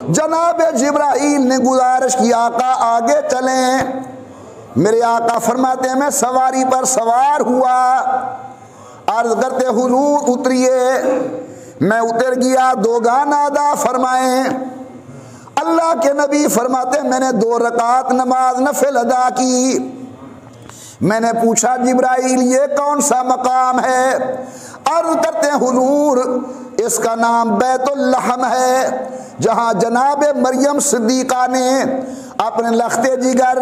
जनाब जिब्राइल ने गुजारिश की आका आगे चलें। मेरे आका फरमाते हैं मैं सवारी पर सवार हुआ, अर्ज करते हुजूर उतरिए। मैं उतर गया, दो गाना अदा फरमाए। अल्लाह के नबी फरमाते मैंने 2 रकात नमाज नफिल अदा की। मैंने पूछा जिब्राइल ये कौन सा मकाम है? अर्ज करते हैं हुजूर इसका नाम बैतुल लहम है, जहां जनाब मरियम सिद्दीका ने अपने लख्ते जिगर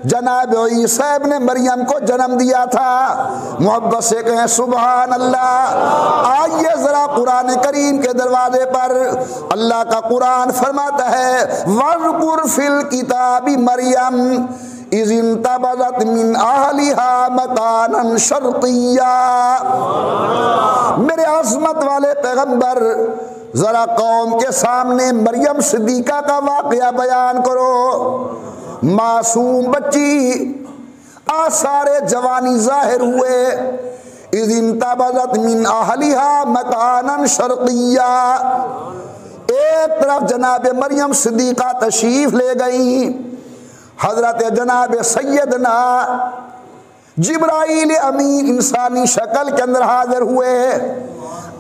जनाब ईसा इब्ने मरियम को जन्म दिया था। मोहब्बत से कहें सुभान अल्लाह। आइए जरा कुरान करीम के दरवाजे पर अल्लाह का कुरान फरमाता है वज़कुर फिल किताबी मरियम इज़ इंतबज़त मिन अहलिहा मकानन शर्क़िय्या। मेरे अज़मत वाले पैगंबर जरा कौम के सामने मरियम सिद्दीका का वाक़या बयान करो। मासूम बच्ची आसारे जवानी जाहिर हुए। इज़ इंतबज़त मिन अहलिहा मकानन शर्क़िय्या। एक तरफ जनाब मरियम सिद्दीका तशरीफ ले गई, हजरत जनाब सैयदना जिब्राइल अमीन इंसानी शक्ल के अंदर हाजिर हुए।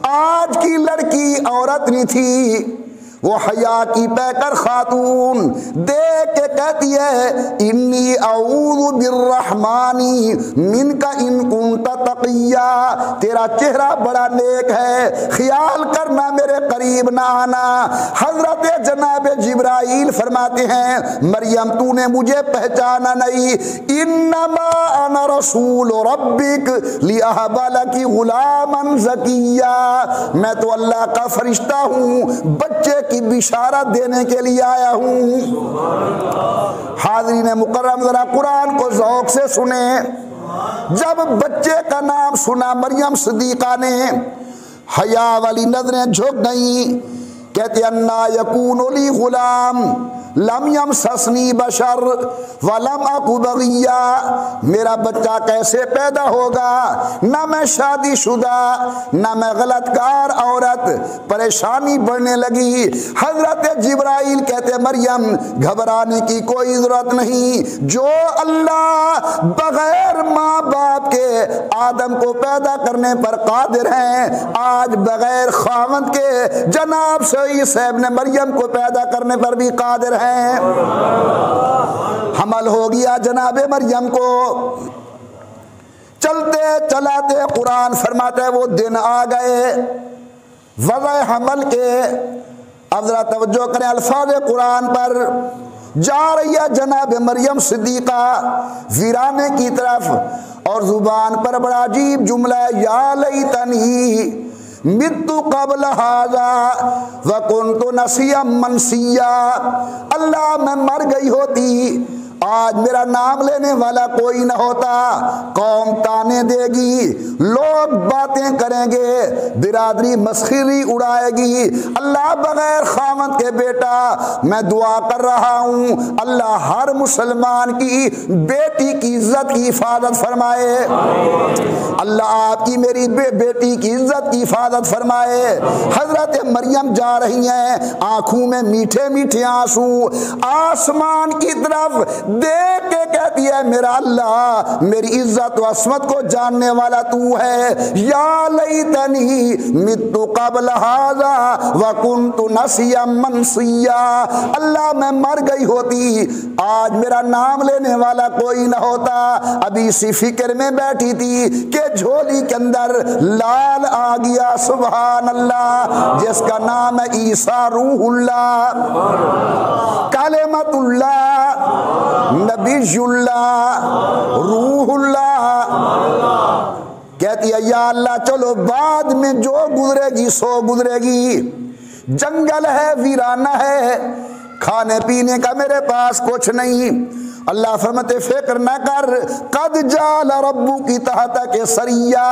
आज की लड़की औरत नहीं थी, वो हया की पैकर खातून देख के कहती है इन्नी औज़ु बिर्रहमानी मिनका इन कुंता तक़िया। तेरा चेहरा बड़ा नेक है, ख्याल करना मेरे करीब ना आना। हजरत जनाब जिब्राइल फरमाते हैं मरियम तूने मुझे पहचाना नहीं, इन्नमा अना रसूल रब्बिक लिअहबा लकी गुलामन ज़किया। मैं तो अल्लाह का फरिश्ता हूँ, बच्चे की बिशारत देने के लिए आया हूं। हाज़रीन मुकर्रम जरा कुरान को ज़ौक़ से सुने। जब बच्चे का नाम सुना मरियम सिद्दीका ने हया वाली नजरें झुक गई। कहते अन्ना यकूनु ली गुलाम लम यमससनी बशर वलम अकु बगिया। मेरा बच्चा कैसे पैदा होगा, ना मैं शादीशुदा ना मैं गलतकार औरत। परेशानी बढ़ने लगी। हजरत जिब्राइल कहते मरियम घबराने की कोई जरूरत नहीं, जो अल्लाह बगैर माँ बाप के आदम को पैदा करने पर कादिर हैं, आज बगैर खावंद के जनाब ईसा इब्ने मरियम को पैदा करने पर भी कादिर हैं। हमल हो गया जनाबे मरियम को। चलते चलाते कुरान फरमाते वो दिन आ गए वज़े हमल के। अब जरा तवज्जो करें अल्फाज़ कुरान पर। जा रही है जनाब मरियम सिद्दीका वीराने की तरफ और जुबान पर बड़ा अजीब जुमला है या लैतनी मित्तु क़ब्ल हाज़ा व कुन्तु नसिय्यम मनसिया। अल्लाह मैं मर गई होती, आज मेरा नाम लेने वाला कोई ना होता। कौम ताने देगी, लोग बातें करेंगे, बिरादरी मस्खरी उड़ाएगी। अल्लाह बगैर खामद के बेटा मैं दुआ कर रहा हूँ अल्लाह हर मुसलमान की बेटी की इज्जत की हिफाजत फरमाए। अल्लाह आपकी मेरी बेटी की इज्जत की हिफाजत फरमाए। हजरत मरियम जा रही हैं, आंखों में मीठे मीठे आंसू, आसमान की तरफ देख के कहती है मेरा अल्लाह मेरी इज्जत व असमत को जानने वाला तू है। या लैतनी मित्तु क़ब्ल हाज़ा व कुन्तु नसिय्यम मनसिया। अल्लाह मैं मर गई होती, आज मेरा नाम लेने वाला कोई न होता। अभी इसी फिक्र में बैठी थी कि झोली के अंदर लाल आ गया। सुभान अल्लाह, जिसका नाम है ईसा रूहुल्लाह कलेमतुल्लाह नबीयुल्लाह रूहुल्लाह। कहती है या अल्लाह चलो बाद में जो गुजरेगी सो गुजरेगी। जंगल है, वीराना है, खाने पीने का मेरे पास कुछ नहीं। अल्लाह फरमाते फिक्र न कर, कद जाल रब्बू की तहत के सरिया,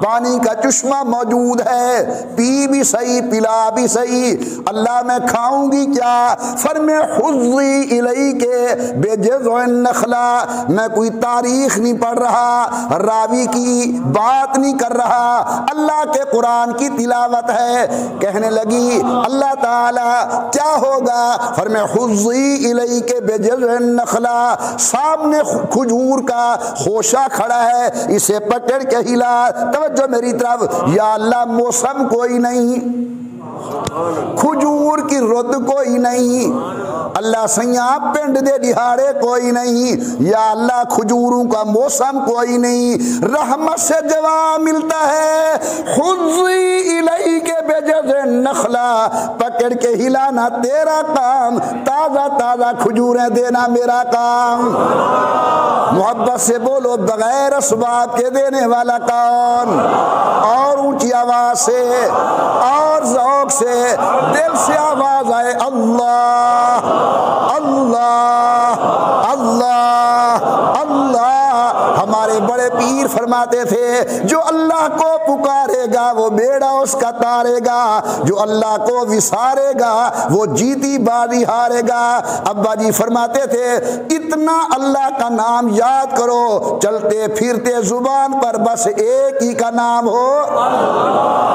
पानी का चश्मा मौजूद है, पी भी सही पिला भी सही। अल्लाह मैं खाऊंगी क्या? फरमे हुज़्ज़ी इलैके बेजज़्उन नखला, मैं कोई तारीख नहीं पढ़ रहा, रावी की बात नहीं कर रहा, अल्लाह के कुरान की तिलावत है। कहने लगी अल्लाह ताला क्या होगा? फरमे हुज़्ज़ी इलैके बेजज़्उन नखला, सामने खजूर का खोशा खड़ा है, इसे पकड़ के हिला, तवज्जो मेरी तरफ। या अल्लाह मौसम कोई नहीं, खजूर की रुत कोई नहीं, अल्लाह सैया पिंड दे दिहाड़े कोई नहीं, या अल्लाह खजूरों का मौसम कोई नहीं। रहमत से जवाब मिलता है हुज़्ज़ी इलैके बेजज़्उन नखला, पकड़ के हिलाना तेरा काम, ताज़ा ताज़ा खजूरें देना मेरा काम। मोहब्बत से बोलो बगैर असबाब के देने वाला कौन? और ऊंची आवाज से और ज़ौक़ से दिल से आवाज आए अल्लाह अल्लाह अल्लाह अल्लाह। हमारे बड़े पीर फरमाते थे जो अल्लाह को पुकारेगा वो बेड़ा उसका तारेगा, जो अल्लाह को विसारेगा वो जीती बाजी हारेगा। अब्बा जी फरमाते थे इतना अल्लाह का नाम याद करो, चलते फिरते जुबान पर बस एक ही का नाम हो।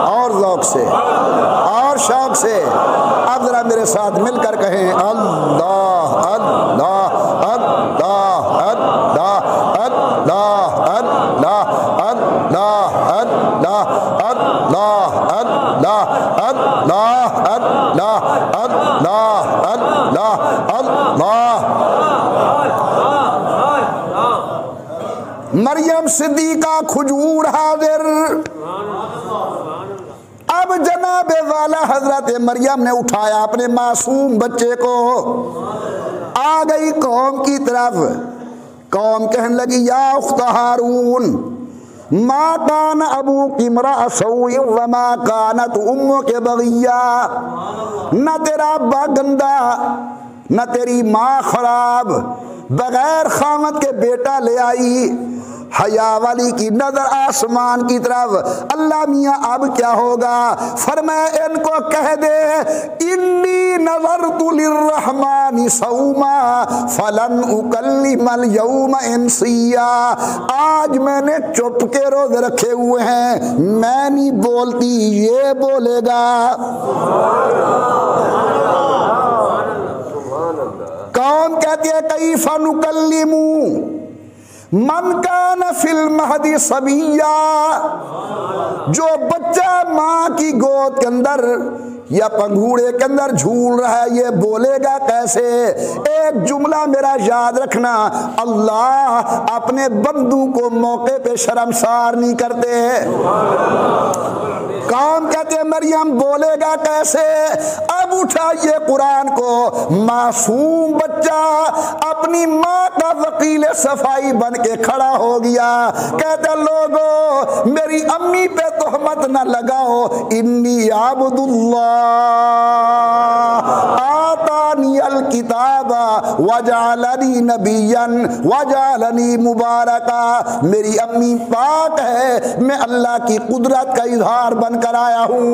और ज़ौक़ से और शौक़ से अब जरा मेरे साथ मिलकर कहें अल्लाह अल्लाह अल्लाह अल्लाह अल्लाह अल्लाह अल्लाह अल्लाह अल्लाह अल्लाह अल्लाह अल्लाह अल्लाह अल्लाह अल्लाह। मरियम सिद्दीका खजूर हाजिर। अब जनाबे वाला हजरत मरियम ने उठाया अपने मासूम बच्चे को, आ गई कौम की तरफ। कौम कहने लगी या उख्त हारून मा कान अबू की मरा सऊइ व मा कानत उम्मो के बगिया, न तेरा अब्बा गंदा न तेरी माँ खराब, बगैर खामत के बेटा ले आई। हया वाली की नजर आसमान की तरफ। अल्लाह मियाँ अब क्या होगा? फरमाया इनको कह दे इन्नी नज़रतु लिर्रहमानी सौमा फलन उकल्लिमल यौमा इंसिया, आज मैंने चुप के रोज़े रखे हुए हैं, मैं नहीं बोलती, ये बोलेगा। कौन कहती है कैफ़ा नुकल्लिमू मन कान फिल महदी सबिया, जो बच्चा माँ की गोद के अंदर या पंघूड़े के अंदर झूल रहा है ये बोलेगा कैसे? एक जुमला मेरा याद रखना, अल्लाह अपने बंदू को मौके पे शर्मसार नहीं करते। कौन कहते मरियम बोलेगा कैसे? अब उठाइए कुरान को, मासूम बच्चा अपनी माँ का वकील सफाई बन के खड़ा हो गया। कहते लोगों मेरी अम्मी पे तोहमत न लगाओ, इन्नी आबुदुल्लाह आतानी अल किताबा वजालनी नबियन वजालनी मुबारका, मेरी अम्मी पाक है, मैं अल्लाह की कुदरत का इजहार बनकर आया हूँ।